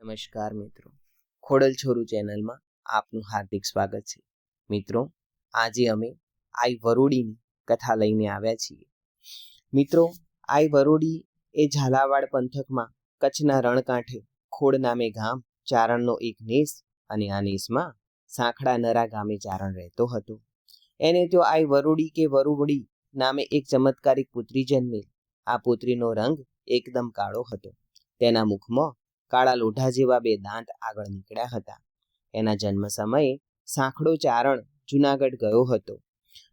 નમસ્કાર મિત્રો, ખોડલ છોરું ચેનલમાં આપનું હાર્દિક સ્વાગત છે. મિત્રો, આજે અમે આઈ વરુડીની કથા લઈને આવ્યા છીએ. મિત્રો, આઈ વરુડી એ ઝાલાવાડ પંથકમાં કચ્છના રણકાંઠે ખોડ નામે ગામ ચારણનો એક નેસ, અને આ નેસમાં સાંખડા નરા ગામે ચારણ રહેતો હતો. એને તો આઈ વરુડી કે વરુવડી નામે એક ચમત્કારિક પુત્રી જન્મેલ. આ પુત્રીનો રંગ એકદમ કાળો હતો. તેના મુખમાં કાળા લોઢા જેવા બે દાંત આગળ નીકળ્યા હતા. એના જન્મ સમયે સાંખડો ચારણ જુનાગઢ ગયો હતો.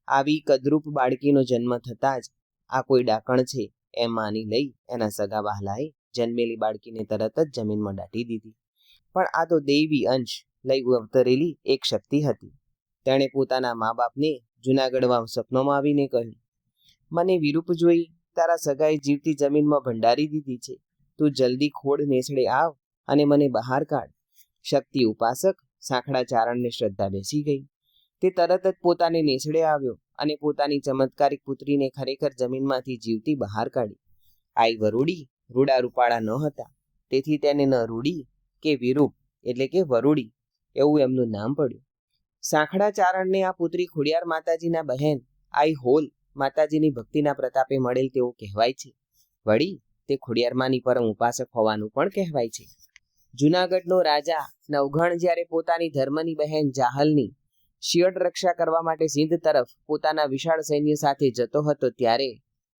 આવી કદરૂપ બાળકીનો જન્મ થતાં જ આ કોઈ ડાકણ છે એમ માની લઈ એના સગા વહાલાએ જન્મેલી બાળકીને તરત જ જમીનમાં દાટી દીધી. પણ આ તો દૈવી અંશ લઈ અવતરેલી એક શક્તિ હતી. તેણે પોતાના મા બાપને જુનાગઢમાં સપનોમાં આવીને કહ્યું, મને વિરૂપ જોઈ તારા સગાએ જીવતી જમીનમાં ભંડારી દીધી છે. તું જલ્દી ખોડ નેસડે આવ અને મને બહાર કાઢ. શક્તિ ઉપાસક સાંખડા ચારણને શ્રદ્ધા બેસી ગઈ. તે તરત જ પોતાને નેસડે આવ્યો અને પોતાની ચમત્કારિક પુત્રીને ખરેખર જમીનમાંથી જીવતી બહાર કાઢી. આઈ વરુડી રૂડા રૂપાળા ન હતા, તેથી તેને ન રૂડી કે વિરૂપ એટલે કે વરુડી એવું એમનું નામ પડ્યું. સાંખડા ચારણને આ પુત્રી ખોડિયાર માતાજીના બહેન આઈ હોલ માતાજીની ભક્તિના પ્રતાપે મળેલ તેવું કહેવાય છે. વળી તે ખોડિયારમાંની પરમ ઉપાસક હોવાનું પણ કહેવાય છે. જુનાગઢનો રાજા નવઘણ જ્યારે પોતાની ધર્મની બહેન જાહલની શિયળ રક્ષા કરવા માટે સિંધ તરફ પોતાના વિશાળ સૈન્ય સાથે જતો હતો, ત્યારે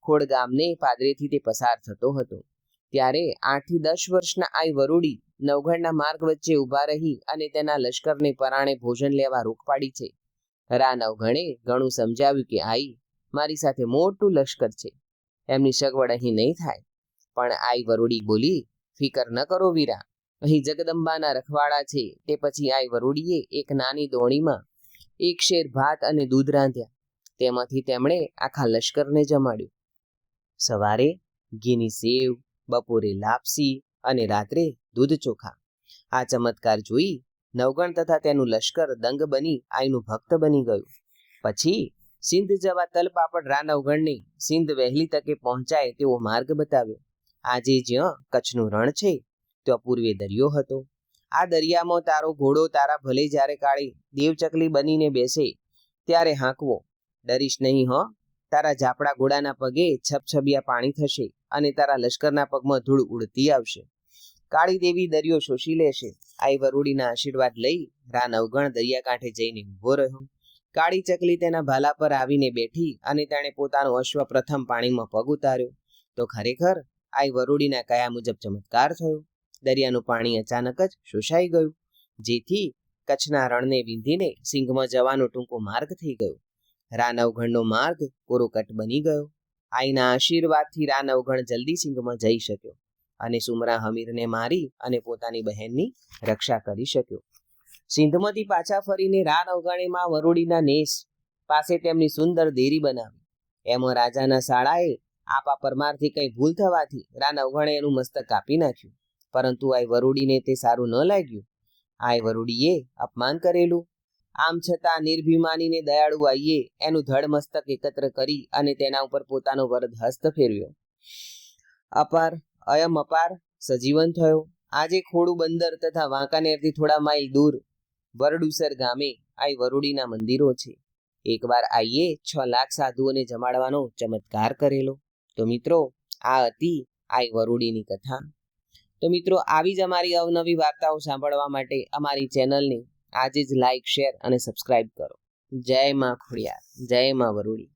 ખોડ ગામને પાદરેથી તે પસાર થતો હતો. ત્યારે 8 થી 10 વર્ષના આઈ વરુડી નવઘણના માર્ગ વચ્ચે ઊભા રહી અને તેના લશ્કરને પરાણે ભોજન લેવા રોક પાડી છે. રા નવઘણે ઘણું સમજાવ્યું કે આઈ, મારી સાથે મોટું લશ્કર છે, એમની સગવડ અહીં નહીં થાય. પણ આઈ વરુડી બોલી, ફિકર ન કરો વીરા, અહીં જગદંબાના રખવાડા છે. તે પછી આઈ વરુડીએ એક નાની દોણીમાં 1 શેર ભાત અને દૂધ રાંધ્યા. તેમાંથી તેમણે આખા લશ્કરને જમાડ્યું. સવારે ઘીની સેવ, બપોરે લાપસી અને રાત્રે દૂધ ચોખા. આ ચમત્કાર જોઈ નવગણ તથા તેનું લશ્કર દંગ બની આઈનું ભક્ત બની ગયું. પછી સિંધ જવા તલપાપડ રા નવગણને સિંધ વહેલી તકે પહોંચાય તેવો માર્ગ બતાવ્યો. આજે જ્યાં કચ્છનું રણ છે ત્યાં પૂર્વે દરિયો હતો. આ દરિયામાં તારો ઘોડો તારા ભલે જ્યારે કાળે દેવચકલી બનીને બેસે ત્યારે હાંકવો, ડરીશ નહીં હો. તારા ઝાપડા ઘોડાના પગે છબછબિયા પાણી થશે અને તારા લશ્કરના પગમાં ધૂળ ઉડતી આવશે. કાળી દેવી દરિયો શોષી લેશે. આઈ વરુડીના આશીર્વાદ લઈ રા નવગણ દરિયાકાંઠે જઈને ઊભો રહ્યો. કાળી ચકલી તેના ભાલા પર આવીને બેઠી અને તેણે પોતાનો અશ્વ પ્રથમ પાણીમાં પગ ઉતાર્યો તો ખરેખર આઈ વરુડીના કયા મુજબ ચમત્કાર થયો. દરિયાનું પાણી અચાનક જ શોષાઈ ગયું, જેથી કચ્છના રણને વિંધીને સિંઘમાં જવાનો ટૂંકો માર્ગ થઈ ગયો. રા નવઘણનો માર્ગ કોરોકટ બની ગયો. આઈના આશીર્વાદથી રા નવઘણ જલ્દી સિંઘમાં જઈ શક્યો અને સુમરા હમીરને મારી અને પોતાની બહેનની રક્ષા કરી શક્યો. સિંધમાંથી પાછા ફરીને રા નવઘણે માં વરુડીના નેસ પાસે તેમની સુંદર દેરી બનાવી. એમાં રાજાના શાળાએ આપા પરમારથી કંઈ ભૂલ થવાથી રા નવઘણે એનું મસ્તક કાપી નાખ્યું. પરંતુ આઈ વરુડીને તે સારું ન લાગ્યું. આઈ વરુડીએ અપમાન કરેલું. આમ છતાં નિર્ભિમાનીને દયાળુ આઈએ એનું ધડ મસ્તક એકત્ર કરી અને તેના ઉપર પોતાનો વરદ હસ્ત ફેરવ્યો. અપાર સજીવન થયો. આજે ખોડુ બંદર તથા વાંકાનેરથી થોડા માઇલ દૂર વરડુસર ગામે આઈ વરુડીના મંદિરો છે. એકવાર આઈએ 6 લાખ સાધુઓને જમાડવાનો ચમત્કાર કરેલો. તો મિત્રો, આ હતી આઈ વરુડીની કથા. તો મિત્રો, આવી જ અમારી અવનવી વાર્તાઓ સાંભળવા માટે અમારી ચેનલને આજે જ લાઈક, શેર અને સબસ્ક્રાઇબ કરો. જય માં ખોડિયાર, જય માં વરુડી.